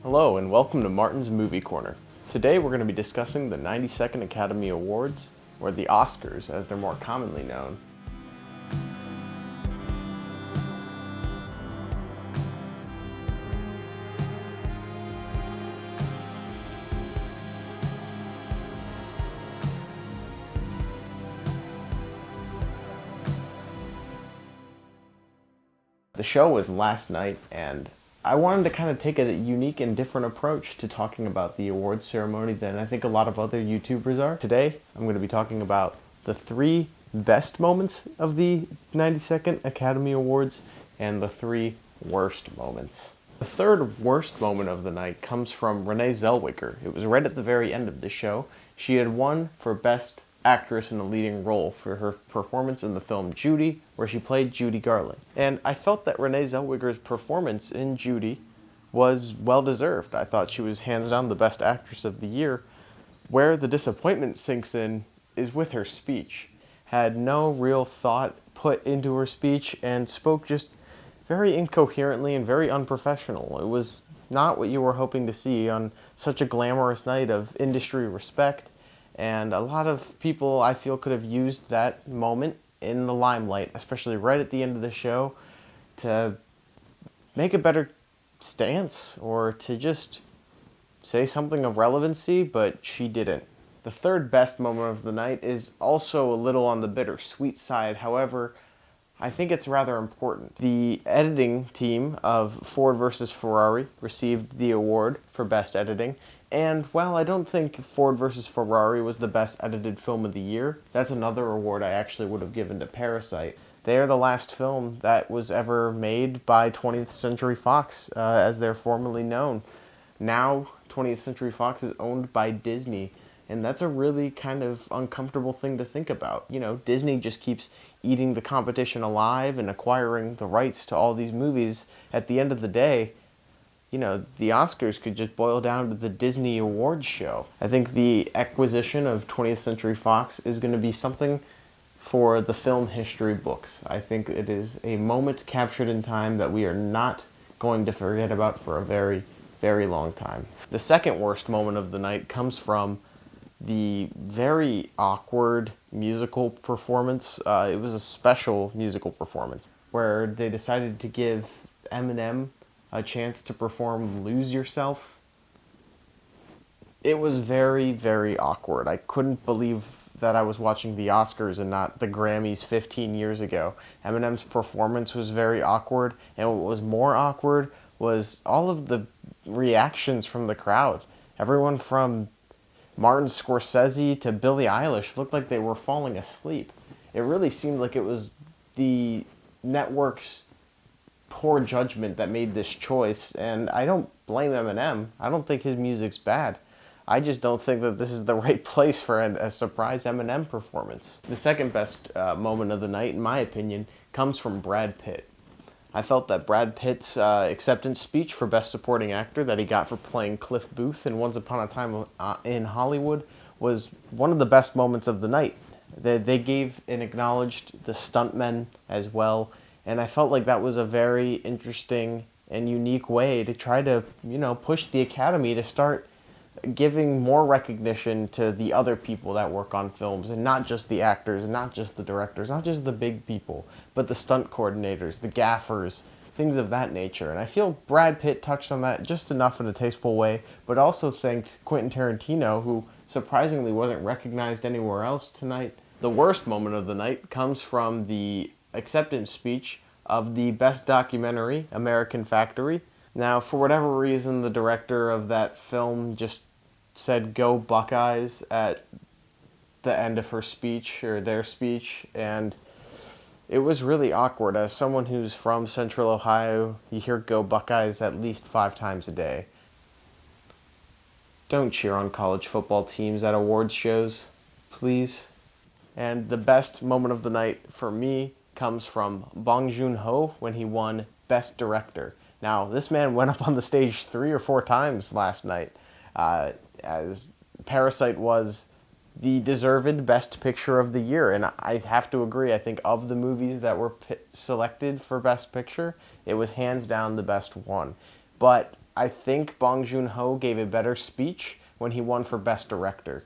Hello and welcome to Martin's Movie Corner. Today we're going to be discussing the 92nd Academy Awards, or the Oscars as they're more commonly known. The show was last night, and I wanted to kind of take a unique and different approach to talking about the awards ceremony than I think a lot of other YouTubers are. Today, I'm going to be talking about the 3 best moments of the 92nd Academy Awards and the 3 worst moments. The third worst moment of the night comes from Renee Zellweger. It was right at the very end of the show. She had won for Best Actress in a Leading Role for her performance in the film Judy, where she played Judy Garland. And I felt that Renee Zellweger's performance in Judy was well-deserved. I thought she was hands down the best actress of the year. Where the disappointment sinks in is with her speech. Had no real thought put into her speech and spoke just very incoherently and very unprofessional. It was not what you were hoping to see on such a glamorous night of industry respect. And a lot of people, I feel, could have used that moment in the limelight, especially right at the end of the show, to make a better stance or to just say something of relevancy, but she didn't. The third best moment of the night is also a little on the bittersweet side. However, I think it's rather important. The editing team of Ford vs. Ferrari received the award for Best Editing. And while I don't think Ford vs. Ferrari was the best edited film of the year, that's another award I actually would have given to Parasite. They are the last film that was ever made by 20th Century Fox, as they're formerly known. Now, 20th Century Fox is owned by Disney, and that's a really kind of uncomfortable thing to think about. You know, Disney just keeps eating the competition alive and acquiring the rights to all these movies. At the end of the day, you know, the Oscars could just boil down to the Disney Awards show. I think the acquisition of 20th Century Fox is going to be something for the film history books. I think it is a moment captured in time that we are not going to forget about for a very, very long time. The second worst moment of the night comes from the very awkward musical performance. It was a special musical performance where they decided to give Eminem a chance to perform Lose Yourself. It was very, very awkward. I couldn't believe that I was watching the Oscars and not the Grammys 15 years ago. Eminem's performance was very awkward, and what was more awkward was all of the reactions from the crowd. Everyone from Martin Scorsese to Billie Eilish looked like they were falling asleep. It really seemed like it was the network's poor judgment that made this choice, and I don't blame Eminem. I don't think his music's bad. I just don't think that this is the right place for a surprise Eminem performance. The second best moment of the night, in my opinion, comes from Brad Pitt. I felt that Brad Pitt's acceptance speech for Best Supporting Actor that he got for playing Cliff Booth in Once Upon a Time in Hollywood was one of the best moments of the night. They gave and acknowledged the stuntmen as well, and I felt like that was a very interesting and unique way to try to, push the Academy to start giving more recognition to the other people that work on films, and not just the actors, and not just the directors, not just the big people, but the stunt coordinators, the gaffers, things of that nature. And I feel Brad Pitt touched on that just enough in a tasteful way, but also thanked Quentin Tarantino, who surprisingly wasn't recognized anywhere else tonight. The worst moment of the night comes from the acceptance speech of the Best Documentary, American Factory. Now, for whatever reason, the director of that film just said "Go Buckeyes" at the end of her speech, or their speech, and it was really awkward. As someone who's from Central Ohio, you hear "Go Buckeyes" at least 5 times a day. Don't cheer on college football teams at awards shows, please. And the best moment of the night for me comes from Bong Joon-ho when he won Best Director. Now, this man went up on the stage 3 or 4 times last night, as Parasite was the deserved Best Picture of the year. And I have to agree, I think of the movies that were selected for Best Picture, it was hands down the best one. But I think Bong Joon-ho gave a better speech when he won for Best Director.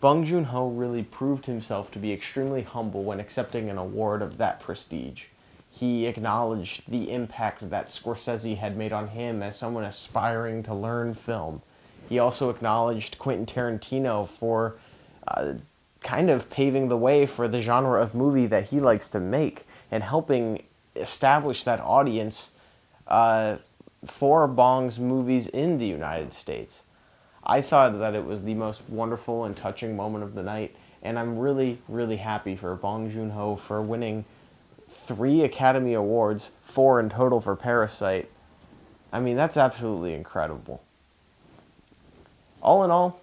Bong Joon-ho really proved himself to be extremely humble when accepting an award of that prestige. He acknowledged the impact that Scorsese had made on him as someone aspiring to learn film. He also acknowledged Quentin Tarantino for kind of paving the way for the genre of movie that he likes to make and helping establish that audience for Bong's movies in the United States. I thought that it was the most wonderful and touching moment of the night, and I'm really, really happy for Bong Joon-ho for winning 3 Academy Awards, 4 in total for Parasite. I mean, that's absolutely incredible. All in all,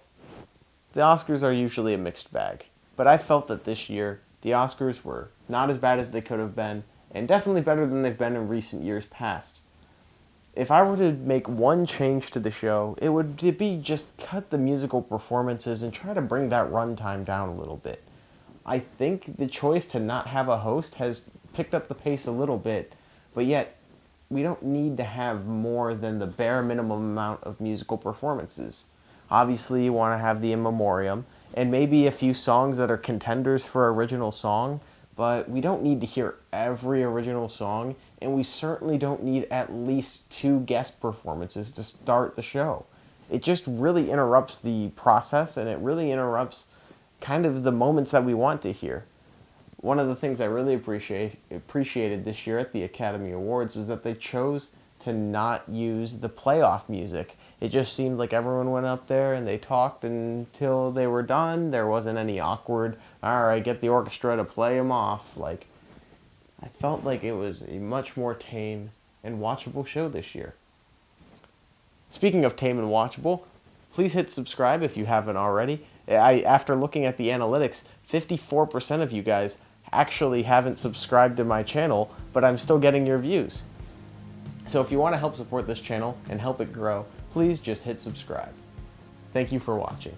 the Oscars are usually a mixed bag, but I felt that this year the Oscars were not as bad as they could have been, and definitely better than they've been in recent years past. If I were to make one change to the show, it would be just cut the musical performances and try to bring that runtime down a little bit. I think the choice to not have a host has picked up the pace a little bit, but yet we don't need to have more than the bare minimum amount of musical performances. Obviously, you want to have the in memoriam, and maybe a few songs that are contenders for original song, but we don't need to hear every original song, and we certainly don't need at least 2 guest performances to start the show. It just really interrupts the process, and it really interrupts kind of the moments that we want to hear. One of the things I really appreciated this year at the Academy Awards was that they chose to not use the playoff music. It just seemed like everyone went up there and they talked until they were done. There wasn't any awkward, all right, get the orchestra to play them off. Like, I felt like it was a much more tame and watchable show this year. Speaking of tame and watchable, please hit subscribe if you haven't already. After looking at the analytics, 54% of you guys actually haven't subscribed to my channel, but I'm still getting your views. So if you want to help support this channel and help it grow, please just hit subscribe. Thank you for watching.